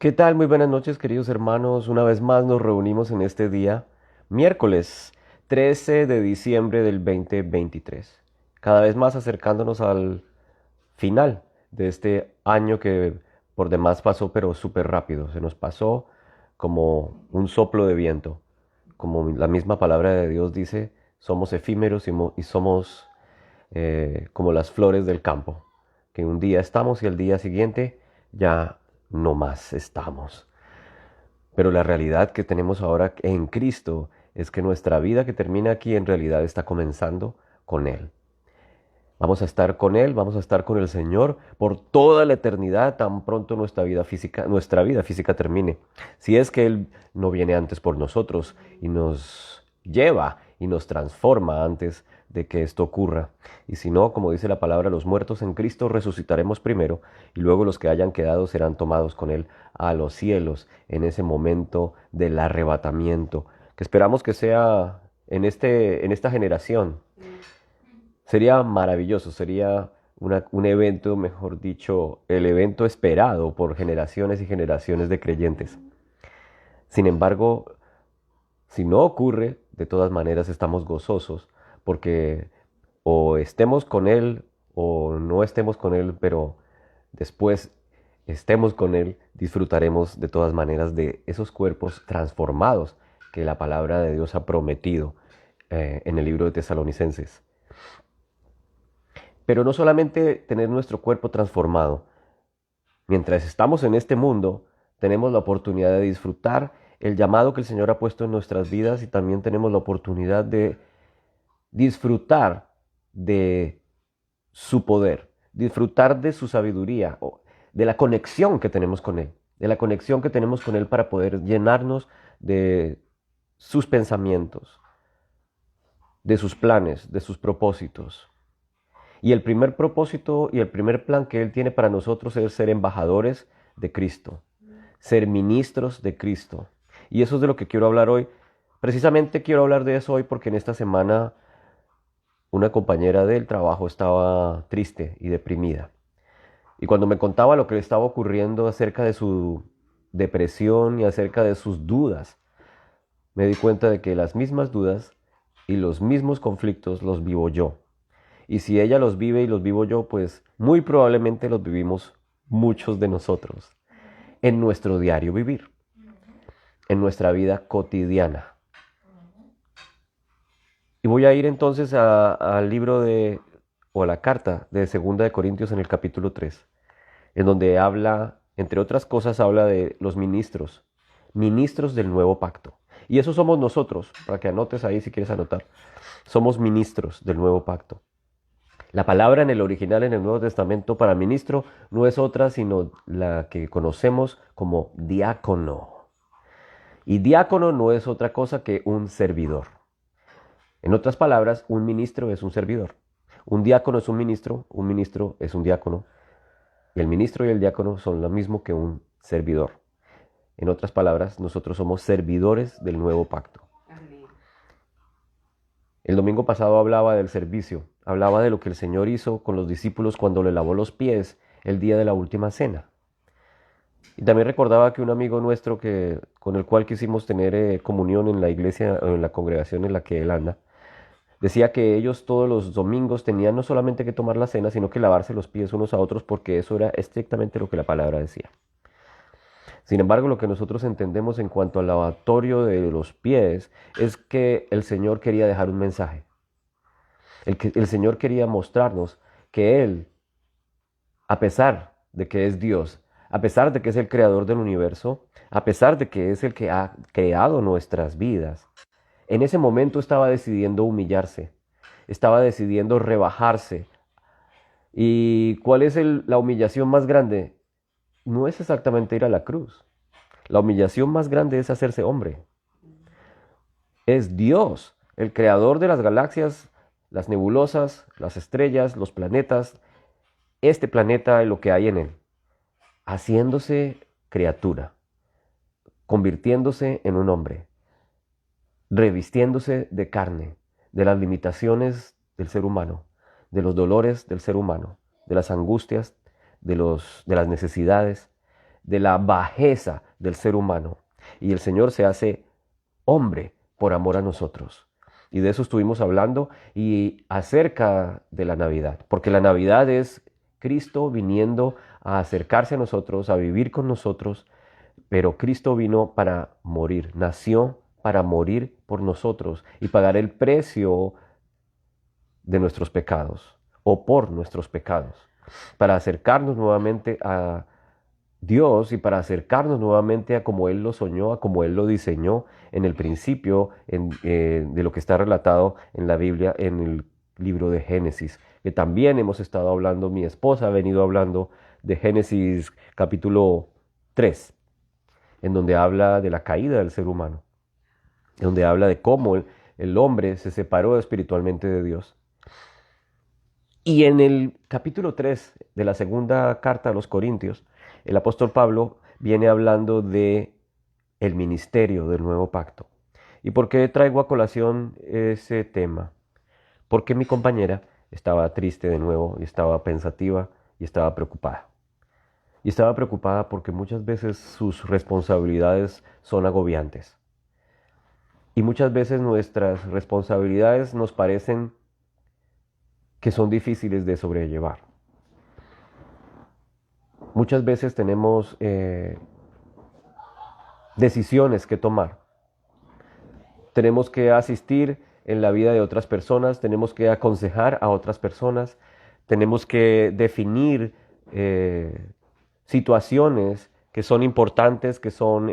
¿Qué tal? Muy buenas noches, queridos hermanos. Una vez más nos reunimos en este día, miércoles 13 de diciembre del 2023. Cada vez más acercándonos al final de este año que por demás pasó, pero súper rápido. Se nos pasó como un soplo de viento. Como la misma palabra de Dios dice, somos efímeros y somos como las flores del campo, que un día estamos y al día siguiente ya no más estamos. Pero la realidad que tenemos ahora en Cristo es que nuestra vida que termina aquí en realidad está comenzando con Él. Vamos a estar con Él, vamos a estar con el Señor por toda la eternidad, tan pronto nuestra vida física termine. Si es que Él no viene antes por nosotros y nos lleva y nos transforma antes de que esto ocurra. Y si no, como dice la palabra, los muertos en Cristo resucitaremos primero y luego los que hayan quedado serán tomados con Él a los cielos en ese momento del arrebatamiento, que esperamos que sea en esta generación. Sería maravilloso, sería un evento, mejor dicho, el evento esperado por generaciones y generaciones de creyentes. Sin embargo, si no ocurre, de todas maneras estamos gozosos porque o estemos con Él o no estemos con Él, pero después estemos con Él, disfrutaremos de todas maneras de esos cuerpos transformados que la palabra de Dios ha prometido en el libro de Tesalonicenses. Pero no solamente tener nuestro cuerpo transformado. Mientras estamos en este mundo, tenemos la oportunidad de disfrutar el llamado que el Señor ha puesto en nuestras vidas y también tenemos la oportunidad de disfrutar de su poder, disfrutar de su sabiduría, o de la conexión que tenemos con Él, de la conexión que tenemos con Él para poder llenarnos de sus pensamientos, de sus planes, de sus propósitos. Y el primer propósito y el primer plan que Él tiene para nosotros es ser embajadores de Cristo, ser ministros de Cristo. Y eso es de lo que quiero hablar hoy. Precisamente quiero hablar de eso hoy porque en esta semana una compañera del trabajo estaba triste y deprimida. Y cuando me contaba lo que le estaba ocurriendo acerca de su depresión y acerca de sus dudas, me di cuenta de que las mismas dudas y los mismos conflictos los vivo yo. Y si ella los vive y los vivo yo, pues muy probablemente los vivimos muchos de nosotros en nuestro diario vivir, en nuestra vida cotidiana. Y voy a ir entonces al libro o a la carta de Segunda de Corintios en el capítulo 3, en donde habla, entre otras cosas, habla de los ministros, ministros del nuevo pacto. Y eso somos nosotros, para que anotes ahí si quieres anotar. Somos ministros del nuevo pacto. La palabra en el original en el Nuevo Testamento para ministro no es otra sino la que conocemos como diácono. Y diácono no es otra cosa que un servidor. En otras palabras, un ministro es un servidor. Un diácono es un ministro es un diácono. Y el ministro y el diácono son lo mismo que un servidor. En otras palabras, nosotros somos servidores del nuevo pacto. El domingo pasado hablaba del servicio, hablaba de lo que el Señor hizo con los discípulos cuando le lavó los pies el día de la última cena. Y también recordaba que un amigo nuestro con el cual quisimos tener comunión en la iglesia o en la congregación en la que él anda, decía que ellos todos los domingos tenían no solamente que tomar la cena, sino que lavarse los pies unos a otros porque eso era estrictamente lo que la palabra decía. Sin embargo, lo que nosotros entendemos en cuanto al lavatorio de los pies es que el Señor quería dejar un mensaje. El Señor quería mostrarnos que Él, a pesar de que es Dios, a pesar de que es el creador del universo, a pesar de que es el que ha creado nuestras vidas, en ese momento estaba decidiendo humillarse, estaba decidiendo rebajarse. ¿Y cuál es la humillación más grande? No es exactamente ir a la cruz. La humillación más grande es hacerse hombre. Es Dios, el creador de las galaxias, las nebulosas, las estrellas, los planetas, este planeta y lo que hay en él, haciéndose criatura, convirtiéndose en un hombre, revistiéndose de carne, de las limitaciones del ser humano, de los dolores del ser humano, de las angustias, de las necesidades, de la bajeza del ser humano. Y el Señor se hace hombre por amor a nosotros. Y de eso estuvimos hablando y acerca de la Navidad, porque la Navidad es Cristo viniendo a acercarse a nosotros, a vivir con nosotros, pero Cristo vino para morir, nació para morir por nosotros y pagar el precio de nuestros pecados o por nuestros pecados, para acercarnos nuevamente a Dios y para acercarnos nuevamente a como Él lo soñó, a como Él lo diseñó en el principio de lo que está relatado en la Biblia, en el libro de Génesis, que también hemos estado hablando, mi esposa ha venido hablando de Génesis capítulo 3, en donde habla de la caída del ser humano, en donde habla de cómo el hombre se separó espiritualmente de Dios. Y en el capítulo 3 de la segunda carta a los Corintios, el apóstol Pablo viene hablando de el ministerio del nuevo pacto. ¿Y por qué traigo a colación ese tema? Porque mi compañera estaba triste de nuevo y estaba pensativa y estaba preocupada. Y estaba preocupada porque muchas veces sus responsabilidades son agobiantes. Y muchas veces nuestras responsabilidades nos parecen que son difíciles de sobrellevar. Muchas veces tenemos decisiones que tomar. Tenemos que asistir en la vida de otras personas, tenemos que aconsejar a otras personas, tenemos que definir situaciones que son importantes, que son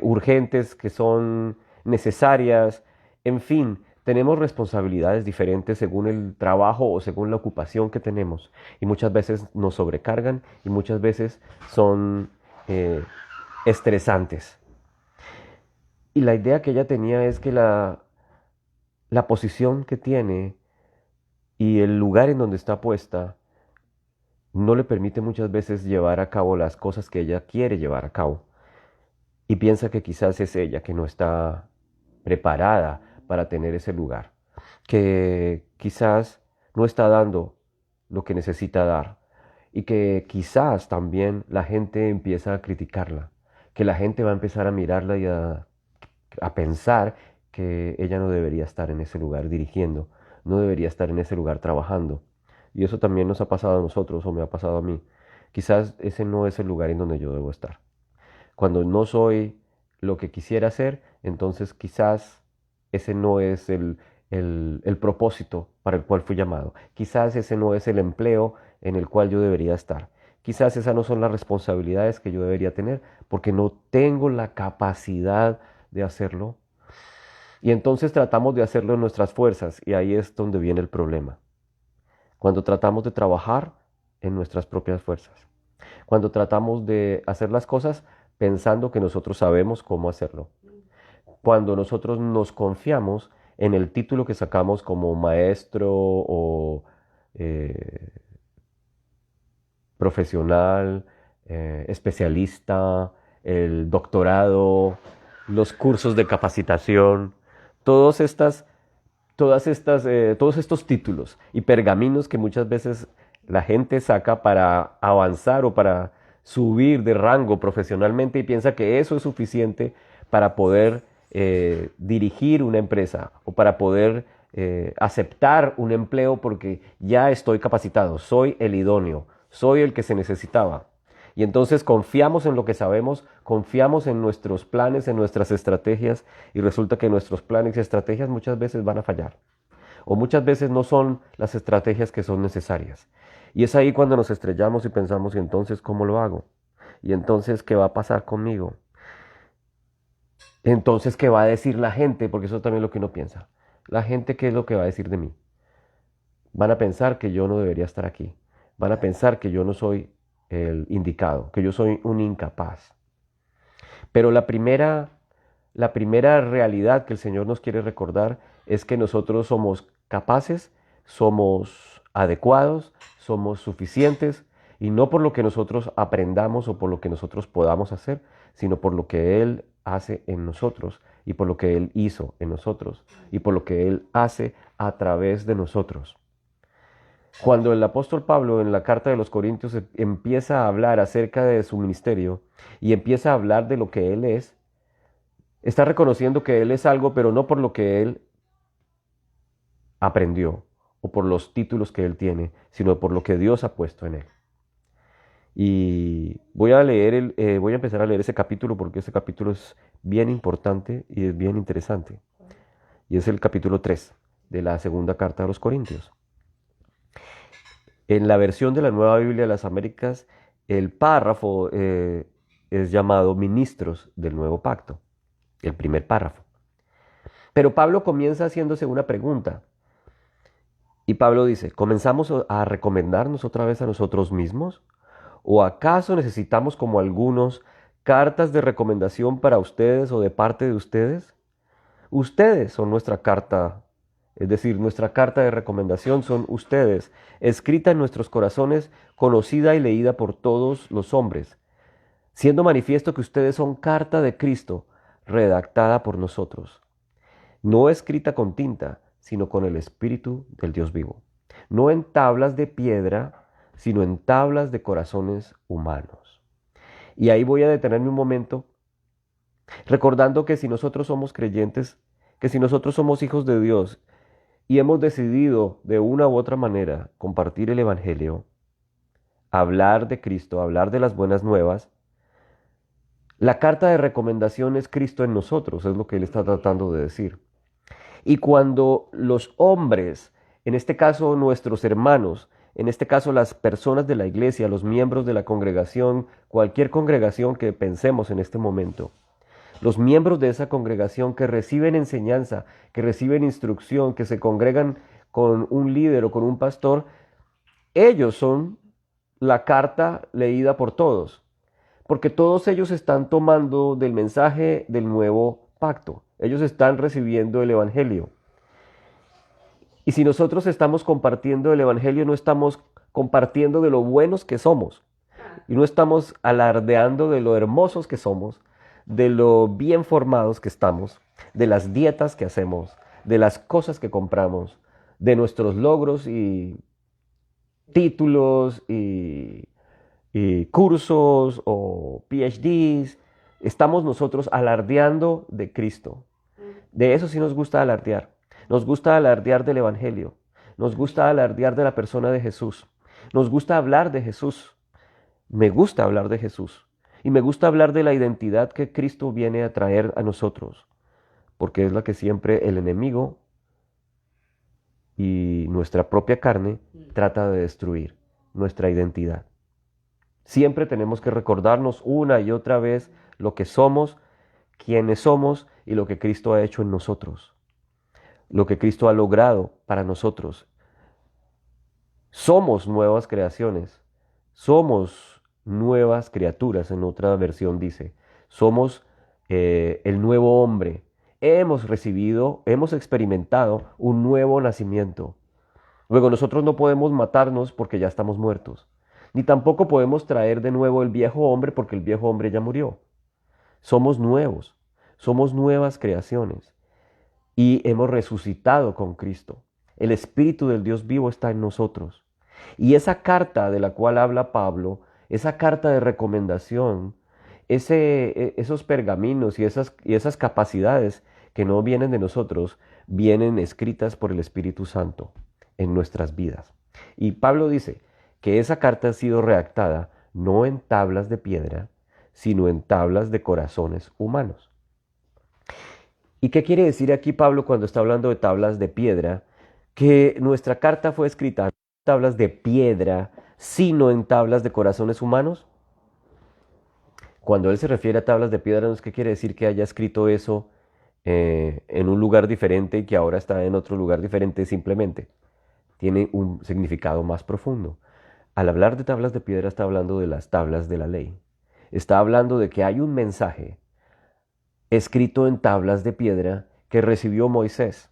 urgentes, que son necesarias, en fin. Tenemos responsabilidades diferentes según el trabajo o según la ocupación que tenemos y muchas veces nos sobrecargan y muchas veces son estresantes. Y la idea que ella tenía es que la posición que tiene y el lugar en donde está puesta no le permite muchas veces llevar a cabo las cosas que ella quiere llevar a cabo. Y piensa que quizás es ella que no está preparada para tener ese lugar, que quizás no está dando lo que necesita dar y que quizás también la gente empieza a criticarla, que la gente va a empezar a mirarla y a pensar que ella no debería estar en ese lugar dirigiendo, no debería estar en ese lugar trabajando. Y eso también nos ha pasado a nosotros o me ha pasado a mí. Quizás ese no es el lugar en donde yo debo estar. Cuando no soy lo que quisiera ser, entonces quizás ese no es el propósito para el cual fui llamado. Quizás ese no es el empleo en el cual yo debería estar. Quizás esas no son las responsabilidades que yo debería tener porque no tengo la capacidad de hacerlo. Y entonces tratamos de hacerlo en nuestras fuerzas y ahí es donde viene el problema. Cuando tratamos de trabajar en nuestras propias fuerzas. Cuando tratamos de hacer las cosas pensando que nosotros sabemos cómo hacerlo. Cuando nosotros nos confiamos en el título que sacamos como maestro o profesional, especialista, el doctorado, los cursos de capacitación, todos estos títulos y pergaminos que muchas veces la gente saca para avanzar o para subir de rango profesionalmente y piensa que eso es suficiente para poder dirigir una empresa o para poder aceptar un empleo porque ya estoy capacitado, soy el idóneo, soy el que se necesitaba. Y entonces confiamos en lo que sabemos, confiamos en nuestros planes, en nuestras estrategias y resulta que nuestros planes y estrategias muchas veces van a fallar. O muchas veces no son las estrategias que son necesarias. Y es ahí cuando nos estrellamos y pensamos, ¿y entonces cómo lo hago? ¿Y entonces qué va a pasar conmigo? Entonces, ¿qué va a decir la gente? Porque eso también es lo que uno piensa. La gente, ¿qué es lo que va a decir de mí? Van a pensar que yo no debería estar aquí. Van a pensar que yo no soy el indicado, que yo soy un incapaz. Pero la primera realidad que el Señor nos quiere recordar es que nosotros somos capaces, somos adecuados, somos suficientes, y no por lo que nosotros aprendamos o por lo que nosotros podamos hacer, sino por lo que Él hace en nosotros y por lo que Él hizo en nosotros y por lo que Él hace a través de nosotros. Cuando el apóstol Pablo en la carta de los Corintios empieza a hablar acerca de su ministerio y empieza a hablar de lo que él es, está reconociendo que él es algo, pero no por lo que él aprendió o por los títulos que él tiene, sino por lo que Dios ha puesto en él. Y voy a voy a empezar a leer ese capítulo porque ese capítulo es bien importante y es bien interesante. Y es el capítulo 3 de la segunda carta a los Corintios. En la versión de la Nueva Biblia de las Américas, el párrafo es llamado Ministros del Nuevo Pacto, el primer párrafo. Pero Pablo comienza haciéndose una pregunta. Y Pablo dice, ¿comenzamos a recomendarnos otra vez a nosotros mismos? ¿O acaso necesitamos, como algunos, cartas de recomendación para ustedes o de parte de ustedes? Ustedes son nuestra carta, es decir, nuestra carta de recomendación son ustedes, escrita en nuestros corazones, conocida y leída por todos los hombres, siendo manifiesto que ustedes son carta de Cristo, redactada por nosotros, no escrita con tinta, sino con el Espíritu del Dios vivo, no en tablas de piedra, sino en tablas de corazones humanos. Y ahí voy a detenerme un momento, recordando que si nosotros somos creyentes, que si nosotros somos hijos de Dios y hemos decidido de una u otra manera compartir el Evangelio, hablar de Cristo, hablar de las buenas nuevas, la carta de recomendación es Cristo en nosotros, es lo que él está tratando de decir. Y cuando los hombres, en este caso nuestros hermanos, en este caso las personas de la iglesia, los miembros de la congregación, cualquier congregación que pensemos en este momento, los miembros de esa congregación que reciben enseñanza, que reciben instrucción, que se congregan con un líder o con un pastor, ellos son la carta leída por todos, porque todos ellos están tomando del mensaje del nuevo pacto. Ellos están recibiendo el Evangelio. Y si nosotros estamos compartiendo el Evangelio, no estamos compartiendo de lo buenos que somos. Y no estamos alardeando de lo hermosos que somos, de lo bien formados que estamos, de las dietas que hacemos, de las cosas que compramos, de nuestros logros y títulos y cursos o PhDs. Estamos nosotros alardeando de Cristo. De eso sí nos gusta alardear. Nos gusta alardear del Evangelio. Nos gusta alardear de la persona de Jesús. Nos gusta hablar de Jesús. Me gusta hablar de Jesús. Y me gusta hablar de la identidad que Cristo viene a traer a nosotros. Porque es la que siempre el enemigo y nuestra propia carne trata de destruir, nuestra identidad. Siempre tenemos que recordarnos una y otra vez lo que somos, quiénes somos y lo que Cristo ha hecho en nosotros. Lo que Cristo ha logrado para nosotros. Somos nuevas creaciones. Somos nuevas criaturas, en otra versión dice. Somos el nuevo hombre. Hemos recibido, hemos experimentado un nuevo nacimiento. Luego nosotros no podemos matarnos porque ya estamos muertos. Ni tampoco podemos traer de nuevo el viejo hombre porque el viejo hombre ya murió. Somos nuevos. Somos nuevas creaciones. Y hemos resucitado con Cristo. El Espíritu del Dios vivo está en nosotros. Y esa carta de la cual habla Pablo, esa carta de recomendación, esos pergaminos y esas capacidades que no vienen de nosotros, vienen escritas por el Espíritu Santo en nuestras vidas. Y Pablo dice que esa carta ha sido redactada no en tablas de piedra, sino en tablas de corazones humanos. ¿Y qué quiere decir aquí Pablo cuando está hablando de tablas de piedra? Que nuestra carta fue escrita no en tablas de piedra, sino en tablas de corazones humanos. Cuando él se refiere a tablas de piedra, no es que quiere decir que haya escrito eso en un lugar diferente y que ahora está en otro lugar diferente simplemente. Tiene un significado más profundo. Al hablar de tablas de piedra está hablando de las tablas de la ley. Está hablando de que hay un mensaje escrito en tablas de piedra que recibió Moisés.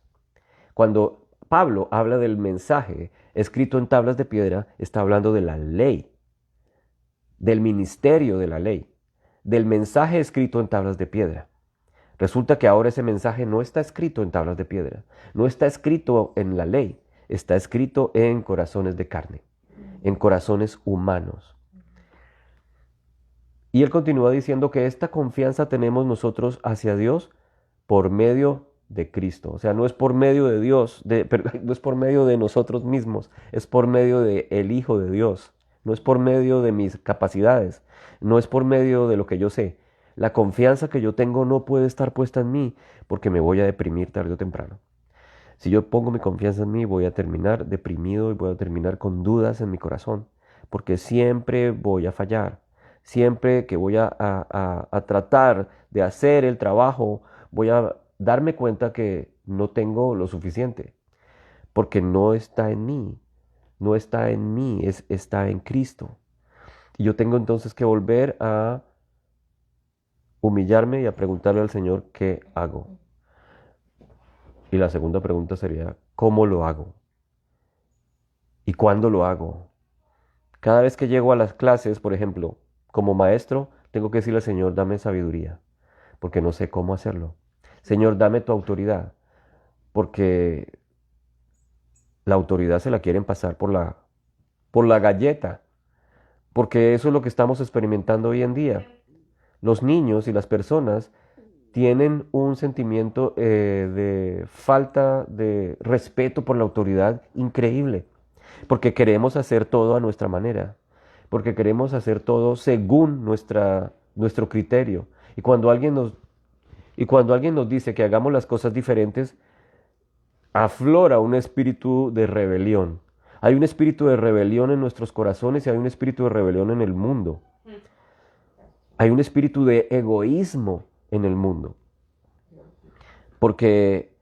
Cuando Pablo habla del mensaje escrito en tablas de piedra, está hablando de la ley, del ministerio de la ley, del mensaje escrito en tablas de piedra. Resulta que ahora ese mensaje no está escrito en tablas de piedra, no está escrito en la ley, está escrito en corazones de carne, en corazones humanos. Y él continúa diciendo que esta confianza tenemos nosotros hacia Dios por medio de Cristo. O sea, no es por medio de Dios, no es por medio de nosotros mismos, es por medio de el Hijo de Dios. No es por medio de mis capacidades, no es por medio de lo que yo sé. La confianza que yo tengo no puede estar puesta en mí porque me voy a deprimir tarde o temprano. Si yo pongo mi confianza en mí, voy a terminar deprimido y voy a terminar con dudas en mi corazón, porque siempre voy a fallar. Siempre que voy a tratar de hacer el trabajo, voy a darme cuenta que no tengo lo suficiente, porque no está en mí, no está en mí, está en Cristo. Y yo tengo entonces que volver a humillarme y a preguntarle al Señor qué hago. Y la segunda pregunta sería, ¿cómo lo hago? ¿Y cuándo lo hago? Cada vez que llego a las clases, por ejemplo, como maestro, tengo que decirle al Señor, dame sabiduría, porque no sé cómo hacerlo. Señor, dame tu autoridad, porque la autoridad se la quieren pasar por la galleta, porque eso es lo que estamos experimentando hoy en día. Los niños y las personas tienen un sentimiento de falta de respeto por la autoridad increíble, porque queremos hacer todo a nuestra manera, porque queremos hacer todo según nuestro criterio. Y cuando alguien nos dice que hagamos las cosas diferentes, aflora un espíritu de rebelión. Hay un espíritu de rebelión en nuestros corazones y hay un espíritu de rebelión en el mundo. Hay un espíritu de egoísmo en el mundo. Porque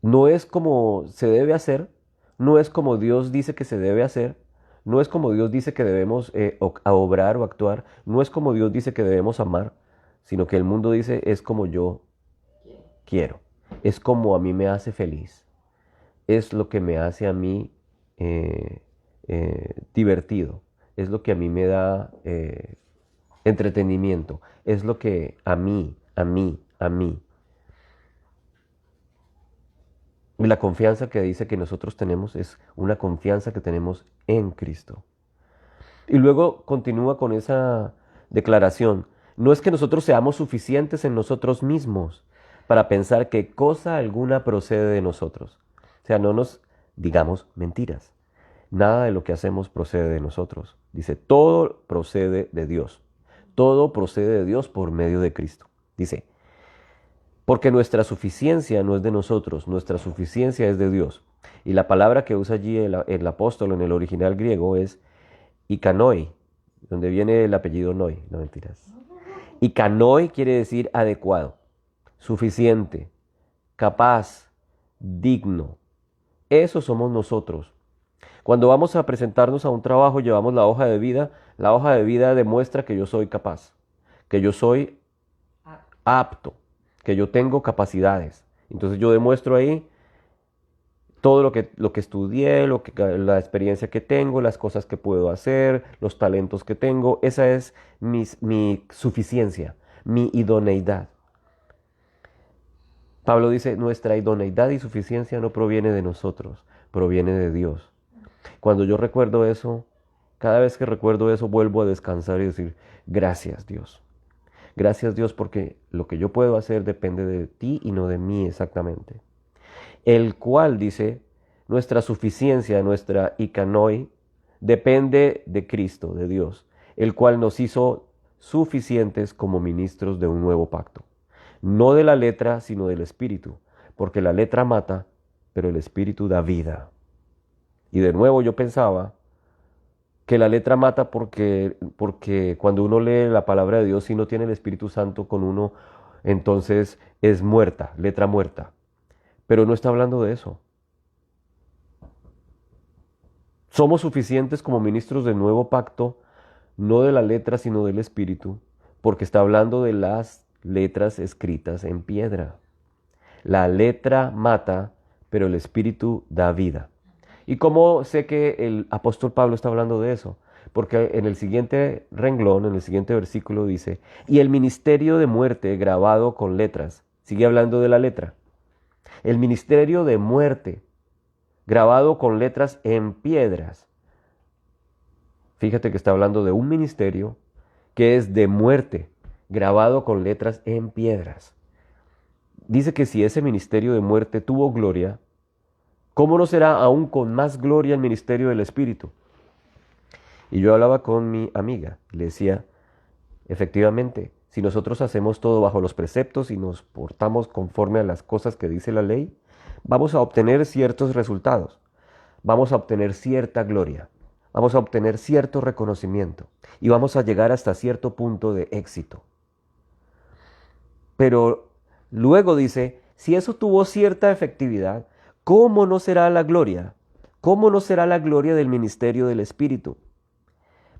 no es como se debe hacer, no es como Dios dice que se debe hacer, no es como Dios dice que debemos obrar o actuar, no es como Dios dice que debemos amar, sino que el mundo dice es como yo quiero, es como a mí me hace feliz, es lo que me hace a mí divertido, es lo que a mí me da entretenimiento, es lo que a mí. Y la confianza que dice que nosotros tenemos es una confianza que tenemos en Cristo. Y luego continúa con esa declaración. No es que nosotros seamos suficientes en nosotros mismos para pensar que cosa alguna procede de nosotros. O sea, no nos digamos mentiras. Nada de lo que hacemos procede de nosotros. Dice, todo procede de Dios. Todo procede de Dios por medio de Cristo. Dice, porque nuestra suficiencia no es de nosotros, nuestra suficiencia es de Dios. Y la palabra que usa allí el apóstol en el original griego es ikanoi, donde viene el apellido noi, no mentiras. Ikanoi quiere decir adecuado, suficiente, capaz, digno. Eso somos nosotros. Cuando vamos a presentarnos a un trabajo, llevamos la hoja de vida. La hoja de vida demuestra que yo soy capaz, que yo soy apto, que yo tengo capacidades. Entonces yo demuestro ahí todo lo que estudié, la experiencia que tengo, las cosas que puedo hacer, los talentos que tengo. Esa es mi suficiencia, mi idoneidad. Pablo dice, nuestra idoneidad y suficiencia no proviene de nosotros, proviene de Dios. Cuando yo recuerdo eso, cada vez que recuerdo eso, vuelvo a descansar y decir, gracias Dios. Gracias Dios porque lo que yo puedo hacer depende de ti y no de mí exactamente. El cual, dice, nuestra suficiencia, nuestra ikanoi, depende de Cristo, de Dios, el cual nos hizo suficientes como ministros de un nuevo pacto. No de la letra, sino del espíritu, porque la letra mata, pero el espíritu da vida. Y de nuevo yo pensaba que la letra mata porque cuando uno lee la palabra de Dios y no tiene el Espíritu Santo con uno, entonces es muerta, letra muerta. Pero no está hablando de eso. Somos suficientes como ministros del nuevo pacto, no de la letra, sino del Espíritu, porque está hablando de las letras escritas en piedra. La letra mata, pero el Espíritu da vida. ¿Y cómo sé que el apóstol Pablo está hablando de eso? Porque en el siguiente renglón, en el siguiente versículo dice, y el ministerio de muerte grabado con letras, sigue hablando de la letra, el ministerio de muerte grabado con letras en piedras. Fíjate que está hablando de un ministerio que es de muerte, grabado con letras en piedras. Dice que si ese ministerio de muerte tuvo gloria, ¿cómo no será aún con más gloria el ministerio del Espíritu? Y yo hablaba con mi amiga, le decía, efectivamente, si nosotros hacemos todo bajo los preceptos y nos portamos conforme a las cosas que dice la ley, vamos a obtener ciertos resultados, vamos a obtener cierta gloria, vamos a obtener cierto reconocimiento y vamos a llegar hasta cierto punto de éxito. Pero luego dice, si eso tuvo cierta efectividad, ¿cómo no será la gloria? ¿Cómo no será la gloria del ministerio del Espíritu?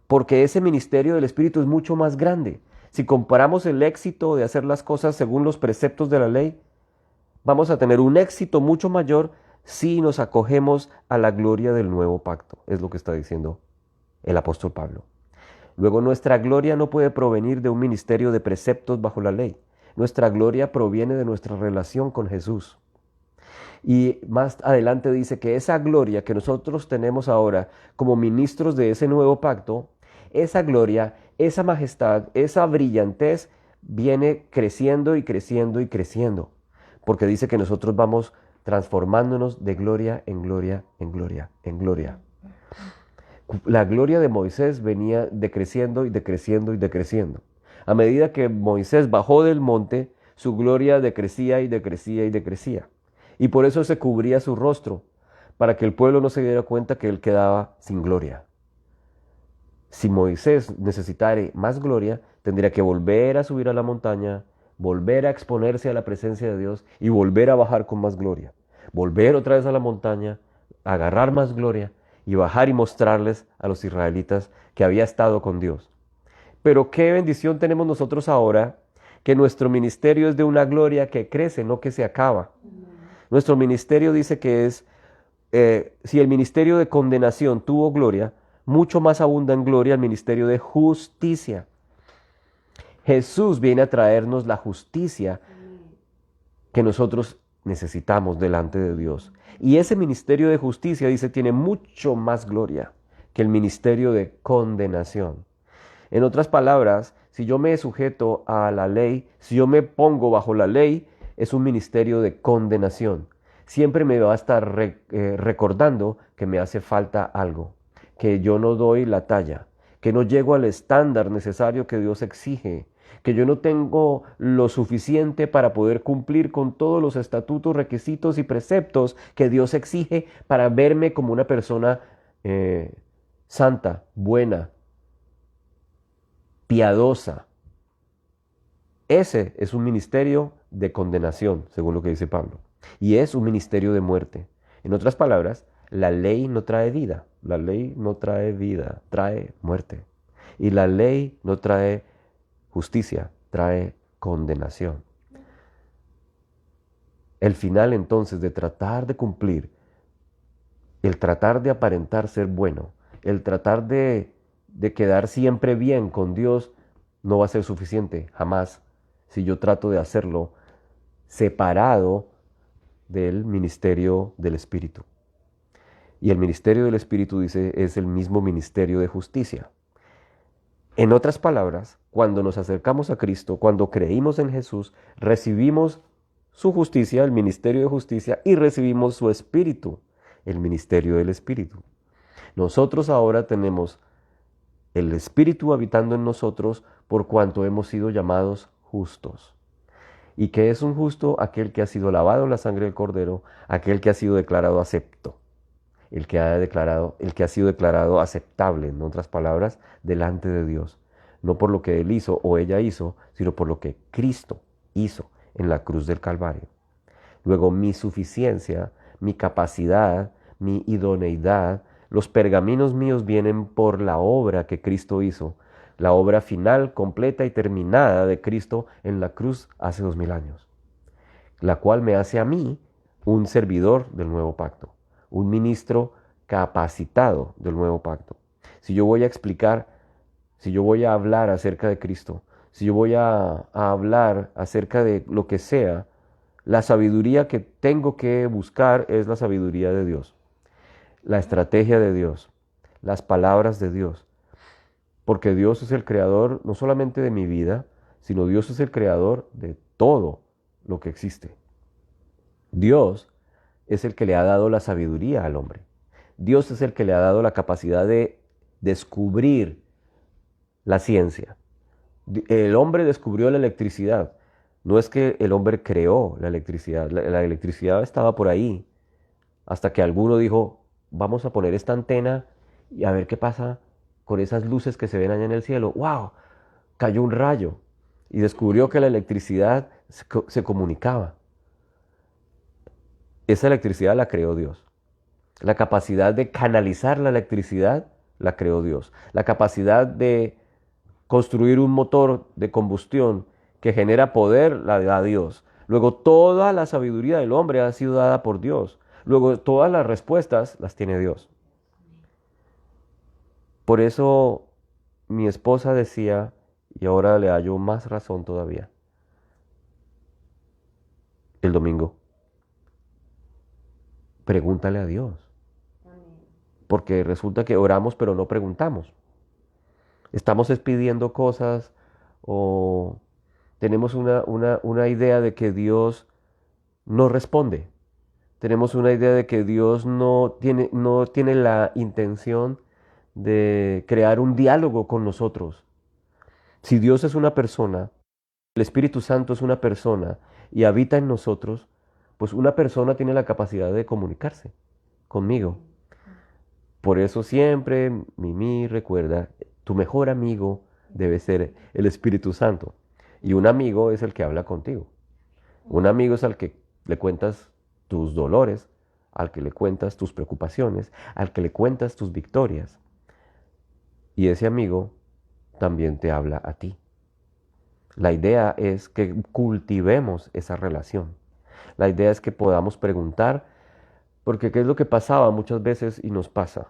Porque ese ministerio del Espíritu es mucho más grande. Si comparamos el éxito de hacer las cosas según los preceptos de la ley, vamos a tener un éxito mucho mayor si nos acogemos a la gloria del nuevo pacto. Es lo que está diciendo el apóstol Pablo. Luego, nuestra gloria no puede provenir de un ministerio de preceptos bajo la ley. Nuestra gloria proviene de nuestra relación con Jesús. Y más adelante dice que esa gloria que nosotros tenemos ahora como ministros de ese nuevo pacto, esa gloria, esa majestad, esa brillantez viene creciendo y creciendo y creciendo. Porque dice que nosotros vamos transformándonos de gloria en gloria, en gloria, en gloria. La gloria de Moisés venía decreciendo y decreciendo y decreciendo. A medida que Moisés bajó del monte, su gloria decrecía y decrecía y decrecía. Y por eso se cubría su rostro, para que el pueblo no se diera cuenta que él quedaba sin gloria. Si Moisés necesitara más gloria, tendría que volver a subir a la montaña, volver a exponerse a la presencia de Dios y volver a bajar con más gloria. Volver otra vez a la montaña, agarrar más gloria y bajar y mostrarles a los israelitas que había estado con Dios. Pero qué bendición tenemos nosotros ahora, que nuestro ministerio es de una gloria que crece, no que se acaba. Nuestro ministerio dice que es, si el ministerio de condenación tuvo gloria, mucho más abunda en gloria el ministerio de justicia. Jesús viene a traernos la justicia que nosotros necesitamos delante de Dios. Y ese ministerio de justicia, dice, tiene mucho más gloria que el ministerio de condenación. En otras palabras, si yo me sujeto a la ley, si yo me pongo bajo la ley, es un ministerio de condenación. Siempre me va a estar recordando que me hace falta algo, que yo no doy la talla, que no llego al estándar necesario que Dios exige, que yo no tengo lo suficiente para poder cumplir con todos los estatutos, requisitos y preceptos que Dios exige para verme como una persona santa, buena, piadosa. Ese es un ministerio de condenación, según lo que dice Pablo, y es un ministerio de muerte. En otras palabras, la ley no trae vida, la ley no trae vida, trae muerte. Y la ley no trae justicia, trae condenación. El final entonces de tratar de cumplir, el tratar de aparentar ser bueno, el tratar de quedar siempre bien con Dios, no va a ser suficiente, jamás, si yo trato de hacerlo separado del ministerio del Espíritu. Y el ministerio del Espíritu, dice, es el mismo ministerio de justicia. En otras palabras, cuando nos acercamos a Cristo, cuando creímos en Jesús, recibimos su justicia, el ministerio de justicia, y recibimos su Espíritu, el ministerio del Espíritu. Nosotros ahora tenemos el Espíritu habitando en nosotros por cuanto hemos sido llamados justos. ¿Y qué es un justo? Aquel que ha sido lavado en la sangre del Cordero, aquel que ha sido declarado acepto, el que ha sido declarado aceptable, en otras palabras, delante de Dios. No por lo que él hizo o ella hizo, sino por lo que Cristo hizo en la cruz del Calvario. Luego, mi suficiencia, mi capacidad, mi idoneidad, los pergaminos míos vienen por la obra que Cristo hizo, la obra final, completa y terminada de Cristo en la cruz hace 2000 años, la cual me hace a mí un servidor del nuevo pacto, un ministro capacitado del nuevo pacto. Si yo voy a explicar, si yo voy a hablar acerca de Cristo, si yo voy a hablar acerca de lo que sea, la sabiduría que tengo que buscar es la sabiduría de Dios. la estrategia de Dios, las palabras de Dios. Porque Dios es el creador no solamente de mi vida, sino Dios es el creador de todo lo que existe. Dios es el que le ha dado la sabiduría al hombre. Dios es el que le ha dado la capacidad de descubrir la ciencia. El hombre descubrió la electricidad. No es que el hombre creó la electricidad. La electricidad estaba por ahí. Hasta que alguno dijo, vamos a poner esta antena y a ver qué pasa con esas luces que se ven allá en el cielo. ¡Wow! Cayó un rayo y descubrió que la electricidad se comunicaba. Esa electricidad la creó Dios. La capacidad de canalizar la electricidad la creó Dios. La capacidad de construir un motor de combustión que genera poder la da Dios. Luego toda la sabiduría del hombre ha sido dada por Dios. Luego todas las respuestas las tiene Dios. Por eso mi esposa decía, y ahora le hallo más razón todavía, el domingo, pregúntale a Dios. Porque resulta que oramos pero no preguntamos. Estamos pidiendo cosas o tenemos una idea de que Dios no responde. Tenemos una idea de que Dios no tiene la intención de crear un diálogo con nosotros. Si Dios es una persona, el Espíritu Santo es una persona y habita en nosotros, pues una persona tiene la capacidad de comunicarse conmigo. Por eso siempre Mimi recuerda, tu mejor amigo debe ser el Espíritu Santo. Y un amigo es el que habla contigo. Un amigo es al que le cuentas tus dolores, al que le cuentas tus preocupaciones, al que le cuentas tus victorias. Y ese amigo también te habla a ti. La idea es que cultivemos esa relación. La idea es que podamos preguntar, porque ¿qué es lo que pasaba muchas veces y nos pasa?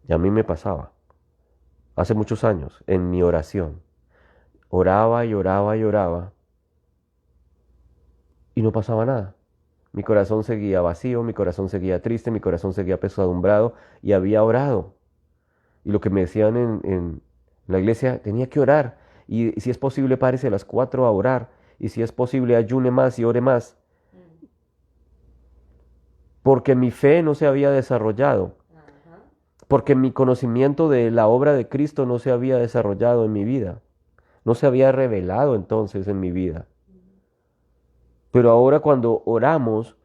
Y a mí me pasaba hace muchos años en mi oración. Oraba y oraba y oraba y no pasaba nada. Mi corazón seguía vacío, mi corazón seguía triste, mi corazón seguía pesadumbrado y había orado. Y lo que me decían en la iglesia, tenía que orar. Y si es posible, párese a las 4 a orar. Y si es posible, ayune más y ore más. Porque mi fe no se había desarrollado. Porque mi conocimiento de la obra de Cristo no se había desarrollado en mi vida. No se había revelado entonces en mi vida. Pero ahora cuando oramos,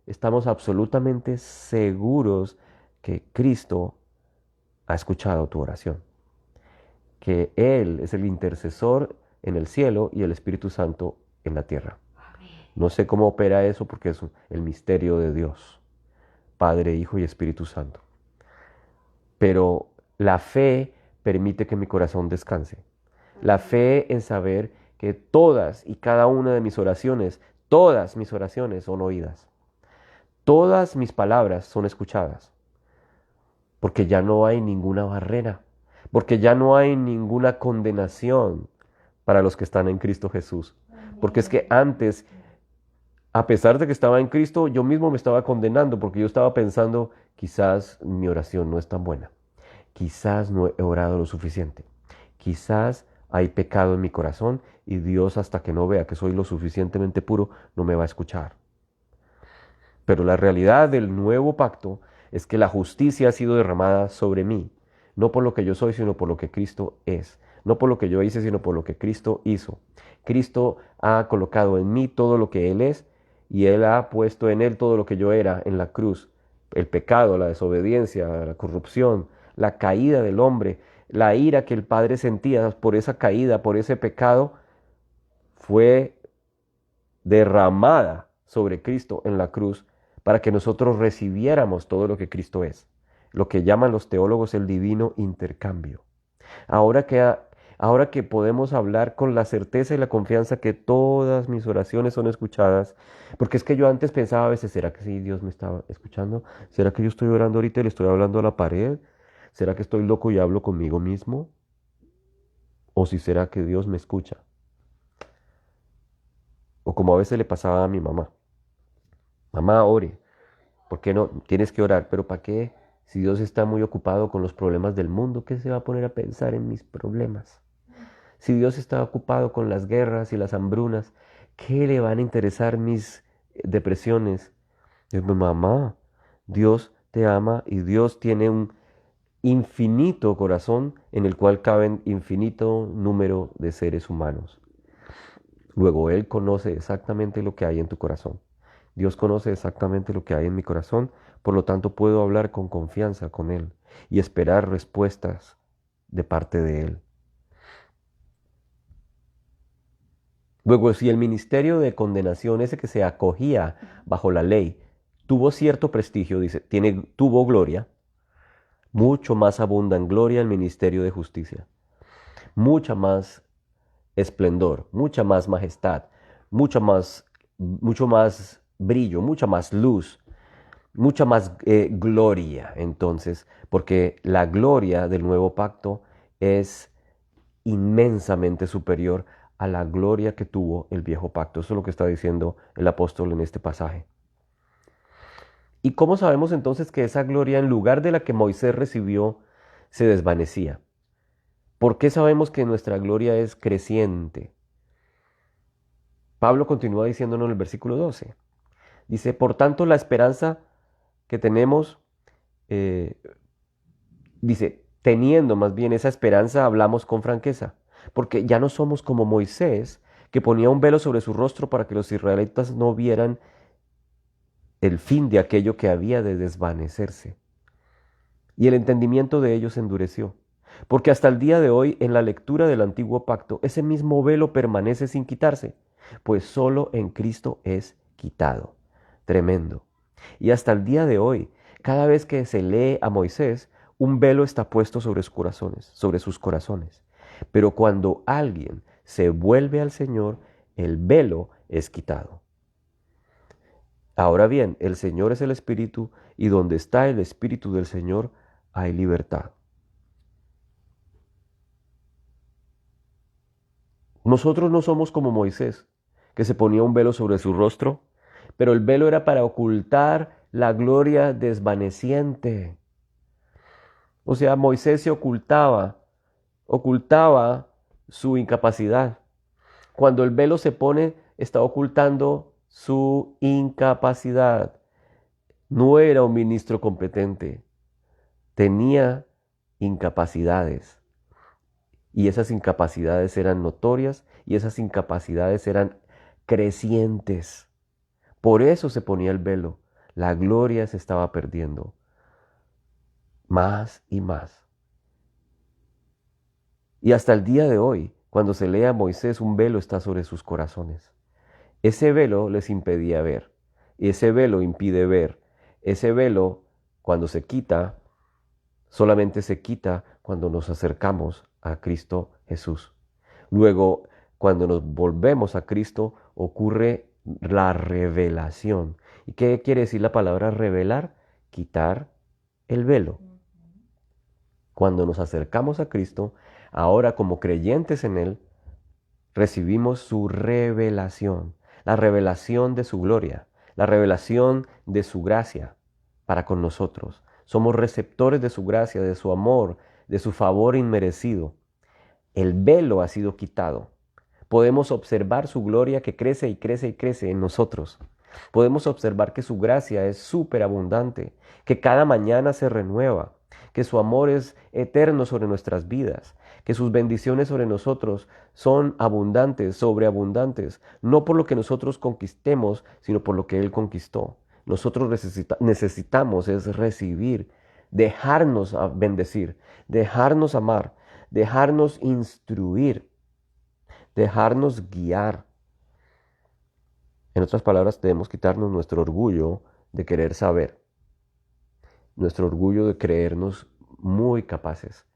estamos absolutamente seguros que Cristo ha escuchado tu oración, que Él es el intercesor en el cielo y el Espíritu Santo en la tierra. No sé cómo opera eso porque es el misterio de Dios, Padre, Hijo y Espíritu Santo. Pero la fe permite que mi corazón descanse. La fe en saber que todas y cada una de todas mis oraciones son oídas. Todas mis palabras son escuchadas. Porque ya no hay ninguna barrera. Porque ya no hay ninguna condenación para los que están en Cristo Jesús. Porque es que antes, a pesar de que estaba en Cristo, yo mismo me estaba condenando porque yo estaba pensando, quizás mi oración no es tan buena. Quizás no he orado lo suficiente. Quizás hay pecado en mi corazón y Dios, hasta que no vea que soy lo suficientemente puro, no me va a escuchar. Pero la realidad del nuevo pacto es que la justicia ha sido derramada sobre mí, no por lo que yo soy, sino por lo que Cristo es. No por lo que yo hice, sino por lo que Cristo hizo. Cristo ha colocado en mí todo lo que Él es y Él ha puesto en Él todo lo que yo era en la cruz. El pecado, la desobediencia, la corrupción, la caída del hombre, la ira que el Padre sentía por esa caída, por ese pecado, fue derramada sobre Cristo en la cruz para que nosotros recibiéramos todo lo que Cristo es, lo que llaman los teólogos el divino intercambio. Ahora que, ahora que podemos hablar con la certeza y la confianza que todas mis oraciones son escuchadas, porque es que yo antes pensaba a veces, ¿será que sí Dios me estaba escuchando? ¿Será que yo estoy orando ahorita y le estoy hablando a la pared? ¿Será que estoy loco y hablo conmigo mismo? ¿O si será que Dios me escucha? O como a veces le pasaba a mi mamá. Mamá, ore, ¿Por qué no? Tienes que orar, pero ¿para qué? Si Dios está muy ocupado con los problemas del mundo, ¿qué se va a poner a pensar en mis problemas? Si Dios está ocupado con las guerras y las hambrunas, ¿qué le van a interesar mis depresiones? Yo, mamá, Dios te ama y Dios tiene un infinito corazón en el cual caben infinito número de seres humanos. Luego Él conoce exactamente lo que hay en tu corazón. Dios conoce exactamente lo que hay en mi corazón, por lo tanto puedo hablar con confianza con Él y esperar respuestas de parte de Él. Luego, si el ministerio de condenación, ese que se acogía bajo la ley, tuvo cierto prestigio, dice, tuvo gloria, mucho más abunda en gloria el ministerio de justicia, mucha más esplendor, mucha más majestad, mucho más brillo, mucha más luz, mucha más gloria, entonces, porque la gloria del nuevo pacto es inmensamente superior a la gloria que tuvo el viejo pacto. Eso es lo que está diciendo el apóstol en este pasaje. ¿Y cómo sabemos entonces que esa gloria, en lugar de la que Moisés recibió, se desvanecía? ¿Por qué sabemos que nuestra gloria es creciente? Pablo continúa diciéndonos en el versículo 12. Dice, por tanto, la esperanza que tenemos, eh, dice, teniendo más bien esa esperanza, hablamos con franqueza, porque ya no somos como Moisés, que ponía un velo sobre su rostro para que los israelitas no vieran el fin de aquello que había de desvanecerse. Y el entendimiento de ellos se endureció, porque hasta el día de hoy, en la lectura del antiguo pacto, ese mismo velo permanece sin quitarse, pues solo en Cristo es quitado. Tremendo. Y hasta el día de hoy, cada vez que se lee a Moisés, un velo está puesto sobre sus corazones. Pero cuando alguien se vuelve al Señor, el velo es quitado. Ahora bien, el Señor es el Espíritu, y donde está el Espíritu del Señor hay libertad. Nosotros no somos como Moisés, que se ponía un velo sobre su rostro, pero el velo era para ocultar la gloria desvaneciente. O sea, Moisés se ocultaba su incapacidad. Cuando el velo se pone, está ocultando su incapacidad. No era un ministro competente, tenía incapacidades. Y esas incapacidades eran notorias y esas incapacidades eran crecientes. Por eso se ponía el velo. La gloria se estaba perdiendo más y más. Y hasta el día de hoy, cuando se lee a Moisés, un velo está sobre sus corazones. Ese velo les impedía ver. Y ese velo impide ver. Ese velo, cuando se quita, solamente se quita cuando nos acercamos a Cristo Jesús. Luego, cuando nos volvemos a Cristo, ocurre la revelación. ¿Y qué quiere decir la palabra revelar? Quitar el velo. Cuando nos acercamos a Cristo, ahora como creyentes en Él, recibimos su revelación, la revelación de su gloria, la revelación de su gracia para con nosotros. Somos receptores de su gracia, de su amor, de su favor inmerecido. El velo ha sido quitado. Podemos observar su gloria que crece y crece y crece en nosotros. Podemos observar que su gracia es superabundante, que cada mañana se renueva, que su amor es eterno sobre nuestras vidas, que sus bendiciones sobre nosotros son abundantes, sobreabundantes, no por lo que nosotros conquistemos, sino por lo que Él conquistó. Nosotros necesitamos es recibir, dejarnos bendecir, dejarnos amar, dejarnos instruir, dejarnos guiar. En otras palabras, debemos quitarnos nuestro orgullo de querer saber, nuestro orgullo de creernos muy capaces,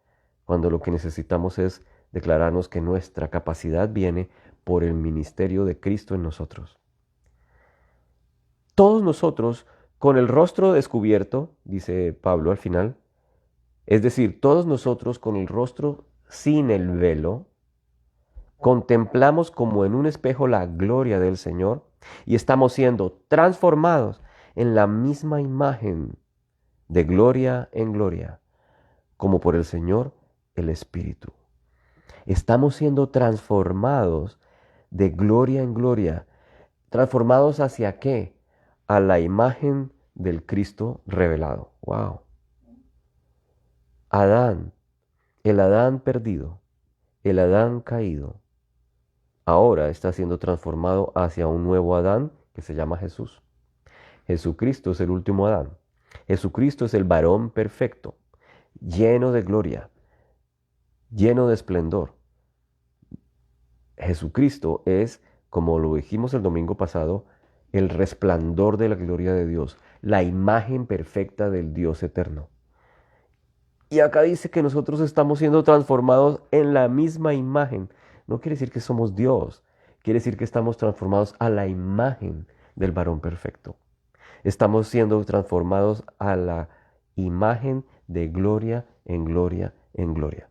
cuando lo que necesitamos es declararnos que nuestra capacidad viene por el ministerio de Cristo en nosotros. Todos nosotros, con el rostro descubierto, dice Pablo al final, es decir, todos nosotros con el rostro sin el velo, contemplamos como en un espejo la gloria del Señor y estamos siendo transformados en la misma imagen de gloria en gloria, como por el Señor el Espíritu. Estamos siendo transformados de gloria en gloria. ¿Transformados hacia qué? A la imagen del Cristo revelado. ¡Wow! Adán, el Adán perdido, el Adán caído, ahora está siendo transformado hacia un nuevo Adán que se llama Jesús. Jesucristo es el último Adán. Jesucristo es el varón perfecto, lleno de gloria, lleno de esplendor. Jesucristo es, como lo dijimos el domingo pasado, el resplandor de la gloria de Dios, la imagen perfecta del Dios eterno. Y acá dice que nosotros estamos siendo transformados en la misma imagen. No quiere decir que somos Dios, quiere decir que estamos transformados a la imagen del varón perfecto. Estamos siendo transformados a la imagen de gloria en gloria en gloria.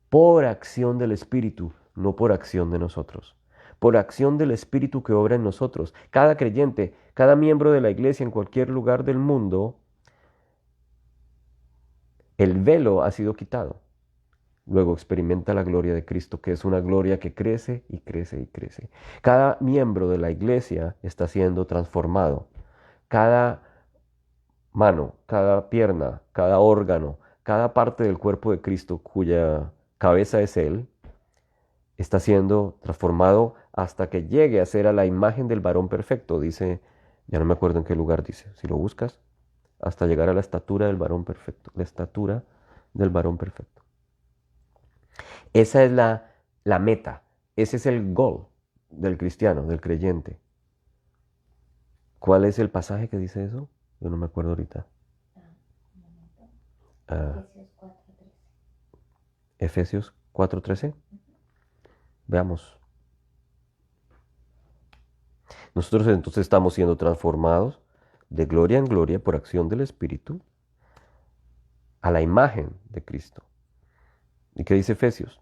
Por acción del Espíritu, no por acción de nosotros. Por acción del Espíritu que obra en nosotros. Cada creyente, cada miembro de la iglesia en cualquier lugar del mundo, el velo ha sido quitado. Luego experimenta la gloria de Cristo, que es una gloria que crece y crece y crece. Cada miembro de la iglesia está siendo transformado. Cada mano, cada pierna, cada órgano, cada parte del cuerpo de Cristo cuya cabeza es Él, está siendo transformado hasta que llegue a ser a la imagen del varón perfecto. Dice, ya no me acuerdo en qué lugar dice, si lo buscas, hasta llegar a la estatura del varón perfecto, la estatura del varón perfecto. Esa es la meta, ese es el goal del cristiano, del creyente. ¿Cuál es el pasaje que dice eso? Yo no me acuerdo ahorita. Efesios 4:13. Veamos. Nosotros entonces estamos siendo transformados de gloria en gloria por acción del Espíritu a la imagen de Cristo. ¿Y qué dice Efesios?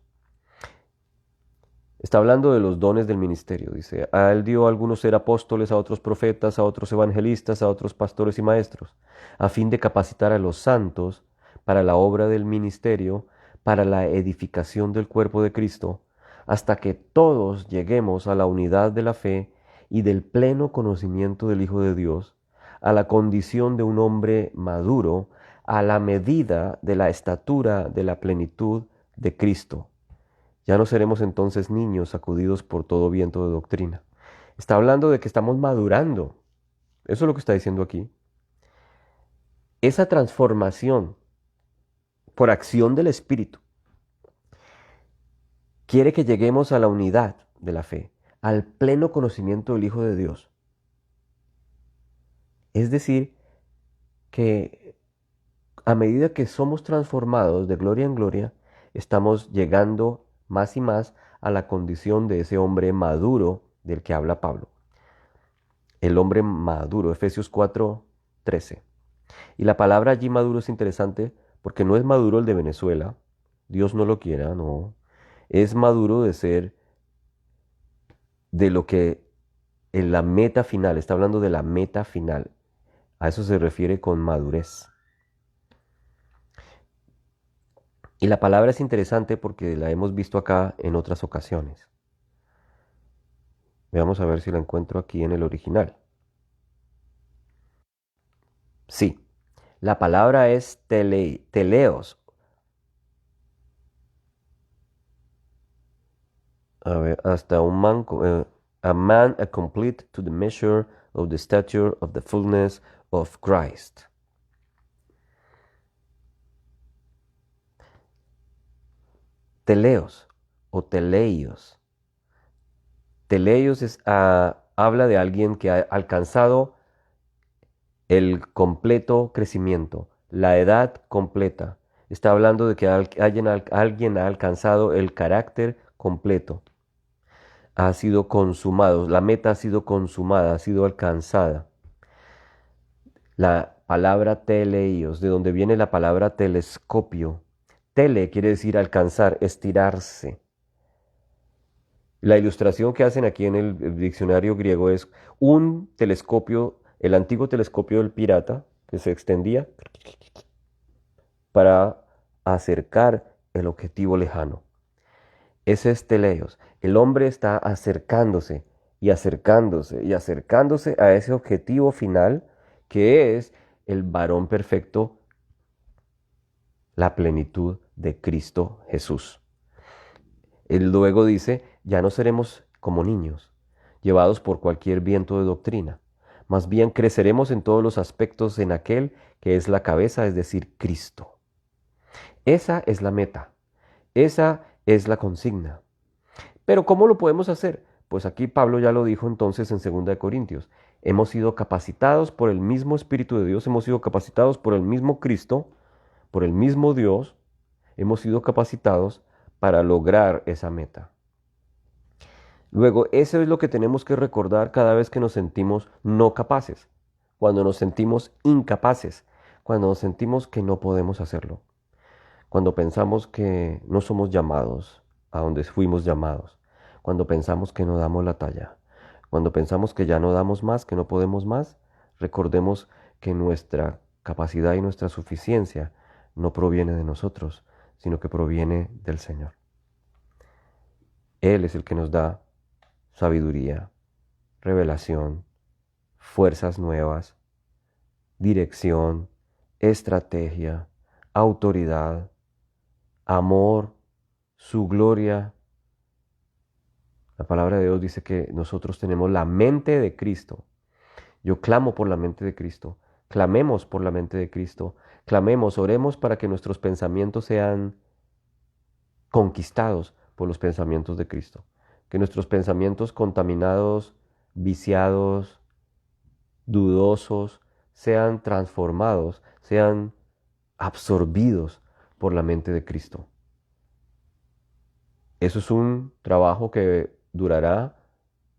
Está hablando de los dones del ministerio. Dice, a él dio a algunos ser apóstoles, a otros profetas, a otros evangelistas, a otros pastores y maestros, a fin de capacitar a los santos para la obra del ministerio, para la edificación del cuerpo de Cristo, hasta que todos lleguemos a la unidad de la fe y del pleno conocimiento del Hijo de Dios, a la condición de un hombre maduro, a la medida de la estatura de la plenitud de Cristo. Ya no seremos entonces niños sacudidos por todo viento de doctrina. Está hablando de que estamos madurando. Eso es lo que está diciendo aquí. Esa transformación por acción del Espíritu quiere que lleguemos a la unidad de la fe, al pleno conocimiento del Hijo de Dios. Es decir, que a medida que somos transformados de gloria en gloria, estamos llegando más y más a la condición de ese hombre maduro del que habla Pablo. El hombre maduro, Efesios 4:13. Y la palabra allí maduro es interesante porque no es maduro el de Venezuela, Dios no lo quiera, no. Es maduro de ser de lo que en la meta final, está hablando de la meta final. A eso se refiere con madurez. Y la palabra es interesante porque la hemos visto acá en otras ocasiones. Vamos a ver si la encuentro aquí en el original. Sí, la palabra es teleos. A ver, hasta un man, a man complete to the measure of the stature of the fullness of Christ. Teleos o teleios. Teleios habla de alguien que ha alcanzado el completo crecimiento, la edad completa. Está hablando de que alguien ha alcanzado el carácter completo. Ha sido consumado, la meta ha sido consumada, ha sido alcanzada. La palabra teleios, de donde viene la palabra telescopio. Tele quiere decir alcanzar, estirarse. La ilustración que hacen aquí en el diccionario griego es un telescopio el antiguo telescopio del pirata que se extendía para acercar el objetivo lejano. Ese es teleios. El hombre está acercándose y acercándose y acercándose a ese objetivo final que es el varón perfecto, la plenitud de Cristo Jesús. Él luego dice, ya no seremos como niños, llevados por cualquier viento de doctrina. Más bien creceremos en todos los aspectos en aquel que es la cabeza, es decir, Cristo. Esa es la meta, esa es la consigna. Pero ¿cómo lo podemos hacer? Pues aquí Pablo ya lo dijo entonces en 2 Corintios. Hemos sido capacitados por el mismo Espíritu de Dios, hemos sido capacitados por el mismo Cristo, por el mismo Dios, hemos sido capacitados para lograr esa meta. Luego, eso es lo que tenemos que recordar cada vez que nos sentimos no capaces, cuando nos sentimos incapaces, cuando nos sentimos que no podemos hacerlo, cuando pensamos que no somos llamados a donde fuimos llamados, cuando pensamos que no damos la talla, cuando pensamos que ya no damos más, que no podemos más, recordemos que nuestra capacidad y nuestra suficiencia no proviene de nosotros, sino que proviene del Señor. Él es el que nos da sabiduría, revelación, fuerzas nuevas, dirección, estrategia, autoridad, amor, su gloria. La palabra de Dios dice que nosotros tenemos la mente de Cristo. Yo clamo por la mente de Cristo. Clamemos por la mente de Cristo. Clamemos, oremos para que nuestros pensamientos sean conquistados por los pensamientos de Cristo. Que nuestros pensamientos contaminados, viciados, dudosos, sean transformados, sean absorbidos por la mente de Cristo. Eso es un trabajo que durará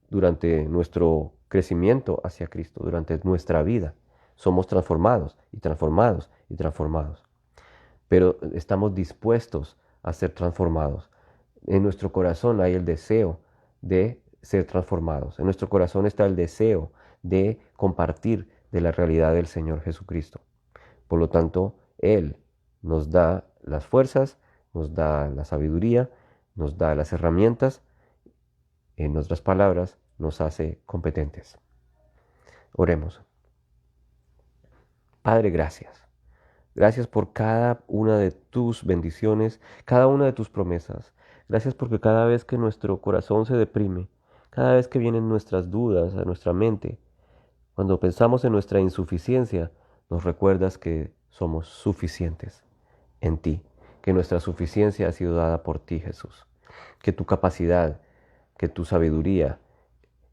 durante nuestro crecimiento hacia Cristo, durante nuestra vida. Somos transformados y transformados y transformados. Pero estamos dispuestos a ser transformados. En nuestro corazón hay el deseo de ser transformados. En nuestro corazón está el deseo de compartir de la realidad del Señor Jesucristo. Por lo tanto, Él nos da las fuerzas, nos da la sabiduría, nos da las herramientas. En otras palabras, nos hace competentes. Oremos. Padre, gracias. Gracias por cada una de tus bendiciones, cada una de tus promesas. Gracias porque cada vez que nuestro corazón se deprime, cada vez que vienen nuestras dudas a nuestra mente, cuando pensamos en nuestra insuficiencia, nos recuerdas que somos suficientes en ti, que nuestra suficiencia ha sido dada por ti, Jesús, que tu capacidad, que tu sabiduría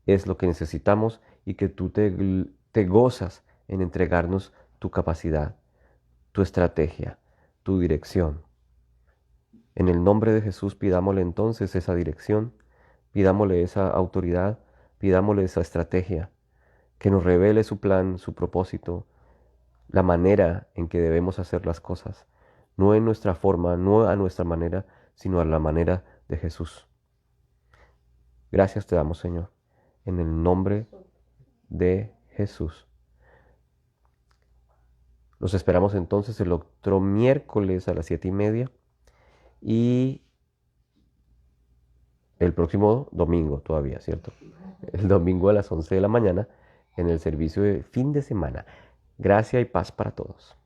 es lo que necesitamos y que tú te gozas en entregarnos tu capacidad, tu estrategia, tu dirección. En el nombre de Jesús pidámosle entonces esa dirección, pidámosle esa autoridad, pidámosle esa estrategia, que nos revele su plan, su propósito, la manera en que debemos hacer las cosas, no en nuestra forma, no a nuestra manera, sino a la manera de Jesús. Gracias te damos, Señor, en el nombre de Jesús. Los esperamos entonces el otro miércoles a las 7:30 y el próximo domingo todavía, ¿cierto? El domingo a las 11 de la mañana en el servicio de fin de semana. Gracia y paz para todos.